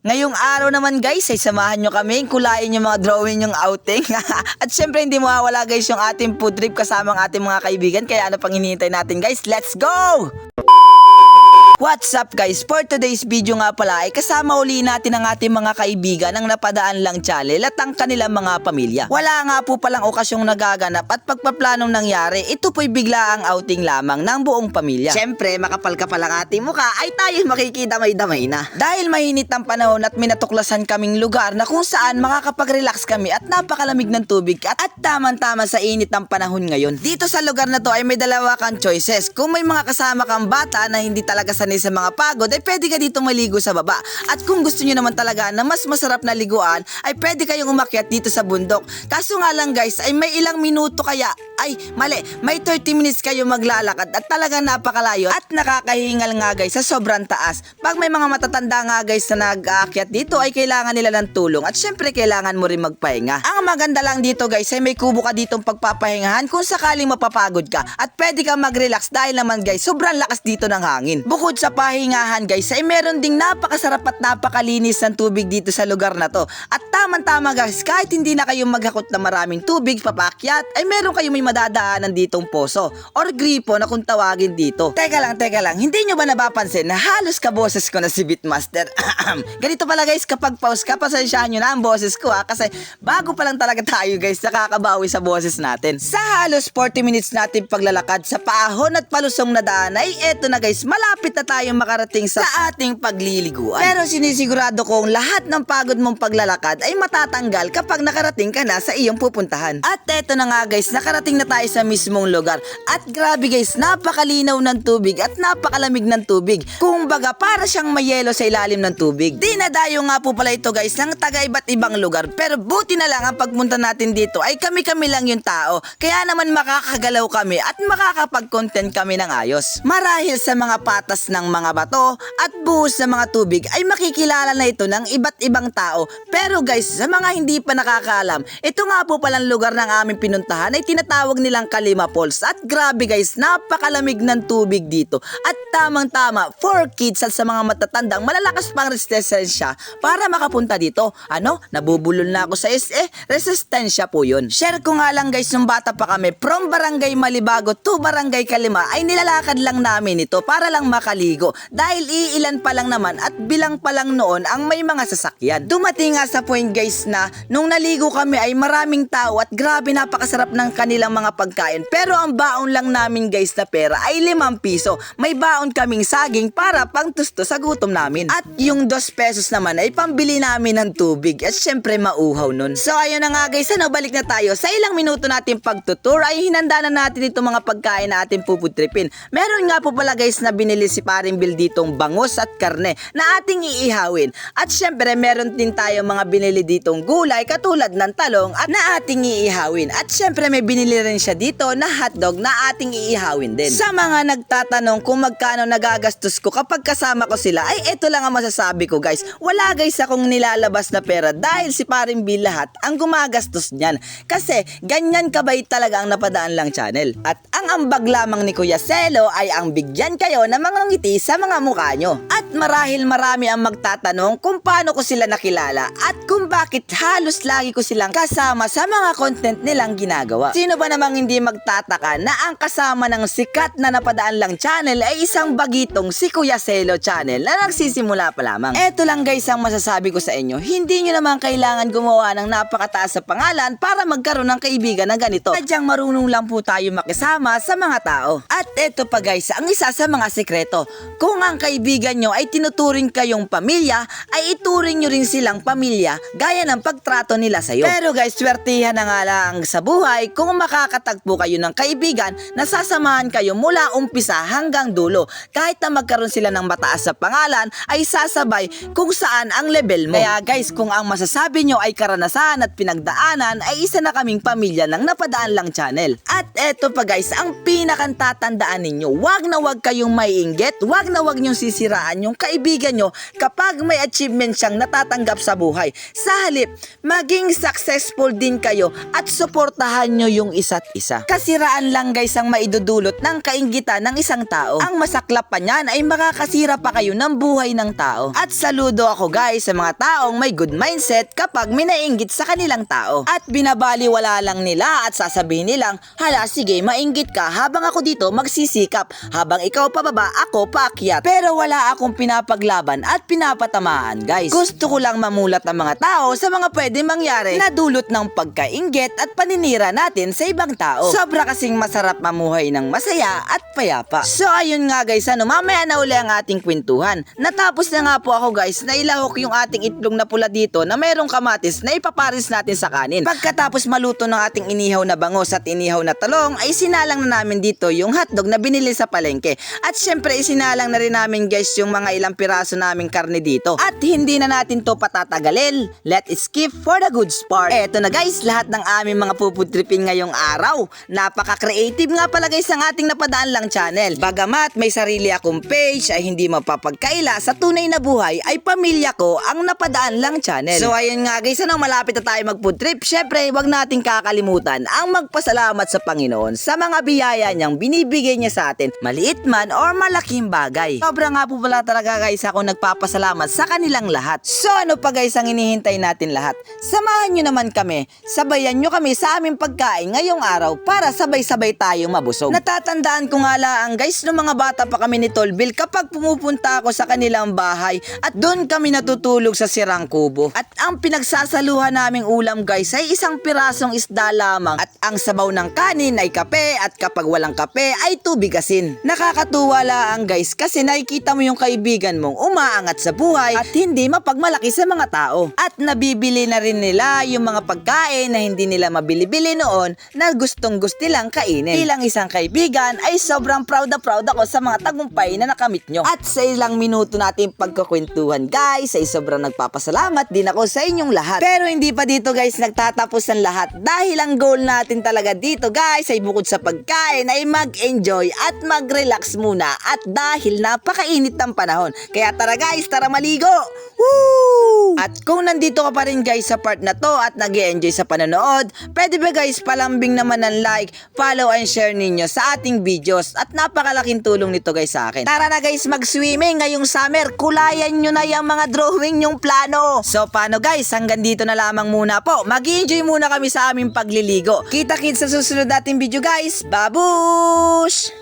Ngayong araw naman guys ay samahan nyo kami, kulain yung mga drawing yung outing. At syempre hindi mawawala guys yung ating food trip kasama ang ating mga kaibigan. Kaya ano pang hinihintay natin guys, let's go! What's up guys? For today's video nga pala ay kasama uli natin ang ating mga kaibigan ang napadaan lang channel at ang kanilang mga pamilya. Wala nga po palang okasyong nagaganap at pagpaplanong nangyari, ito po'y bigla ang outing lamang ng buong pamilya. Siyempre, makapal ka palang ating mukha ay tayo makikidamay-damay na. Dahil mainit ang panahon at minatuklasan kaming lugar na kung saan makakapag-relax kami at napakalamig ng tubig at tamang-tama sa init ng panahon ngayon. Dito sa lugar na to ay may dalawa kang choices. Kung may mga kasama kang bata na hindi talaga sanay sa mga pagod ay pwede ka dito maligo sa baba. At kung gusto nyo naman talaga na mas masarap na liguan ay pwede kayong umakyat dito sa bundok. Kaso nga lang guys ay may ilang minuto kaya may 30 minutes kayo maglalakad at talagang napakalayo at nakakahingal nga guys sa sobrang taas. Pag may mga matatanda nga guys na nag-aakyat dito ay kailangan nila ng tulong at syempre kailangan mo rin magpahinga. Ang maganda lang dito guys ay may kubo ka ditong pagpapahingahan kung sakaling mapapagod ka at pwede kang mag-relax dahil naman guys sobrang lakas dito ng hangin. Bukod sa pahingahan guys ay meron ding napakasarap at napakalinis ng tubig dito sa lugar na to. At tama-tama guys, kahit hindi na kayo maghakot na maraming tubig papakyat ay meron kayo may madadaanan ditong poso or gripo na kung tawagin dito. Teka lang, hindi nyo ba napapansin na halos kaboses ko na si Beatmaster? Ganito pala guys, kapag pause ka, pasensyahan nyo na ang boses ko kasi bago pa lang talaga tayo guys nakakabawi sa boses natin. Sa halos 40 minutes natin paglalakad sa paahon at palusong na daan ay eto na guys, malapit na tayong makarating sa ating pagliliguan. Pero sinisigurado kong lahat ng pagod mong paglalakad ay matatanggal kapag nakarating ka na sa iyong pupuntahan. At eto na nga guys, nakarating na tayo sa mismong lugar. At grabe guys, napakalinaw ng tubig at napakalamig ng tubig. Kumbaga para siyang may yelo sa ilalim ng tubig. Dinadayo nga po pala ito guys ng taga iba't ibang lugar. Pero buti na lang ang pagpunta natin dito ay kami-kami lang yung tao. Kaya naman makakagalaw kami at makakapag-content kami ng ayos. Marahil sa mga patas ng mga bato at buhos ng mga tubig ay makikilala na ito ng iba't ibang tao. Pero guys, sa mga hindi pa nakakaalam, ito nga po palang lugar ng aming pinuntahan ay tinatawag nilang Kalima Falls. At grabe guys, napakalamig ng tubig dito. At tamang-tama, for kids at sa mga matatandang malalakas pang resistensya para makapunta dito. Nabubulol na ako sa resistensya po yun. Share ko nga lang guys, nung bata pa kami, from Barangay Malibago to Barangay Kalima ay nilalakad lang namin ito para lang makaligo. Dahil iilan pa lang naman at bilang pa lang noon ang may mga sasakyan. Dumating nga sa point guys na nung naligo kami ay maraming tao at grabe napakasarap ng kanilang mga pagkain. Pero ang baon lang namin guys na pera ay 5 piso. May baon kaming saging para pangtusto sa gutom namin. At yung 2 pesos naman ay pambili namin ng tubig at syempre mauhaw nun. So ayun na nga guys, balik na tayo. Sa ilang minuto natin pagtutour ay hinanda na natin itong mga pagkain na ating puputripin. Meron nga po pala guys na binili si Paring Bill ditong bangus at karne na ating iihawin. At syempre meron din tayo mga binili ditong gulay katulad ng talong at na ating iihawin. At syempre may binili rin siya dito na hotdog na ating iihawin din. Sa mga nagtatanong kung magkano nagagastos ko kapag kasama ko sila ay ito lang ang masasabi ko guys. Wala guys akong nilalabas na pera dahil si Paring Bill lahat ang gumagastos niyan. Kasi ganyan kabait talaga ang Napadaan Lang channel. At ang ambag lamang ni Kuya Selo ay ang bigyan kayo ng mga ngiti sa mga mukha nyo. At marahil marami ang magtatanong kung paano ko sila nakilala at kung bakit halos lagi ko silang kasama sa mga content nilang ginagawa. Sino ba namang hindi magtataka na ang kasama ng sikat na Napadaan Lang channel ay isang bagitong si Kuya Selo channel na nagsisimula pa lamang. Eto lang guys ang masasabi ko sa inyo, hindi nyo naman kailangan gumawa ng napakataas sa pangalan para magkaroon ng kaibigan na ganito. Sadyang marunong lang po tayo makisama sa mga tao. At eto pa guys, ang isa sa mga sekreto. Kung ang kaibigan nyo ay tinuturing kayong pamilya, ay ituring nyo rin silang pamilya gaya ng pagtrato nila sa'yo. Pero guys, swertihan na nga lang sa buhay kung makakatagpo kayo ng kaibigan na sasamahan kayo mula umpisa hanggang dulo. Kahit na magkaroon sila ng mataas sa pangalan, ay sasabay kung saan ang level mo. Kaya guys, kung ang masasabi nyo ay karanasan at pinagdaanan, ay isa na kaming pamilya ng Napadaan Lang channel. At eto pa guys, ang pinakang tatandaan ninyo, wag na wag kayong maiinggit wag na wag niyong sisiraan yung kaibigan nyo kapag may achievement siyang natatanggap sa buhay. Sa halip, maging successful din kayo at suportahan nyo yung isa't isa. Kasiraan lang guys ang maidudulot ng kainggitan ng isang tao. Ang masaklap pa niyan ay makakasira pa kayo ng buhay ng tao. At saludo ako guys sa mga taong may good mindset kapag minainggit sa kanilang tao. At binabaliwala lang nila at sasabihin nilang, hala sige mainggit ka habang ako dito magsisikap, habang ikaw pababa ako paakyat. Pero wala akong pinapaglaban at pinapatamaan guys. Gusto ko lang mamulat ang mga tao sa mga pwede mangyari na dulot ng pagkainggit at paninira natin sa ibang tao. Sobra kasing masarap mamuhay ng masaya at payapa. So ayun nga guys, mamaya na uli ang ating kwentuhan. Natapos na nga po ako guys na ilahok yung ating itlog na pula dito na mayroong kamatis na ipaparis natin sa kanin. Pagkatapos maluto ng ating inihaw na bangus at inihaw na talong ay sinalang na namin dito yung hotdog na binili sa palengke. At syempre isinalang na rin namin guys yung mga ilang piraso naming karne dito. At hindi na natin to patatagalin. Let's skip for the good part. Eto na guys, lahat ng aming mga pupudripin ngayong araw. Napaka-creative nga pala guys ang ating napadaan lang channel. Bagamat may sarili akong page ay hindi mapapagkaila sa tunay na buhay ay pamilya ko ang napadaan lang channel. So ayun nga guys, malapit na tayo mag-food trip. Syempre, wag nating kakalimutan ang magpasalamat sa Panginoon sa mga biyaya niyang binibigay niya sa atin, maliit man or malaking bagay. Sobra nga po pala talaga guys ako nagpapasalamat sa kanilang lahat. So ano pa guys ang inihintay natin lahat? Samahan nyo naman kami, sabayan nyo kami sa aming pagkain ngayong araw para sabay-sabay tayong mabusog. Natatandaan ko nga lang guys nung mga bata pa kami ni Tolbil kapag pumupunta ako sa kanilang bahay at doon kami natutulog sa sirang kubo. At ang pinagsasaluhan naming ulam guys ay isang pirasong isda lamang at ang sabaw ng kanin ay kape at kapag walang kape ay tubig asin. Nakakatuwa lang guys kasi nakikita mo yung kaibigan mong umaangat sa buhay at hindi mapagmalaki sa mga tao. At nabibili na rin nila yung mga pagkain na hindi nila mabili-bili noon na gustong-gusto nilang kainin. Bilang isang kaibigan ay sobrang proud ako sa mga tagumpay na nakamit nyo. At sa ilang minuto natin pagkukwentuhan guys ay sobrang nagpapasalamat din ako sa inyong lahat. Pero hindi pa dito guys nagtatapos ang lahat dahil ang goal natin talaga dito guys ay bukod sa pagkain ay mag-enjoy at mag-relax muna at dahil napakainit ng panahon. Kaya tara guys, tara maligo! Woo! At kung nandito ka pa rin guys sa part na to at nag-e-enjoy sa panonood, pwede ba guys palambing naman ng like, follow and share ninyo sa ating videos at napakalaking tulong nito guys sa akin. Tara na guys mag-swimming ngayong summer, kulayan nyo na yung mga drawing yung plano. So paano guys, hanggang dito na lamang muna po. Mag-enjoy muna kami sa aming pagliligo. Kita-kits sa susunod nating video guys. Babush!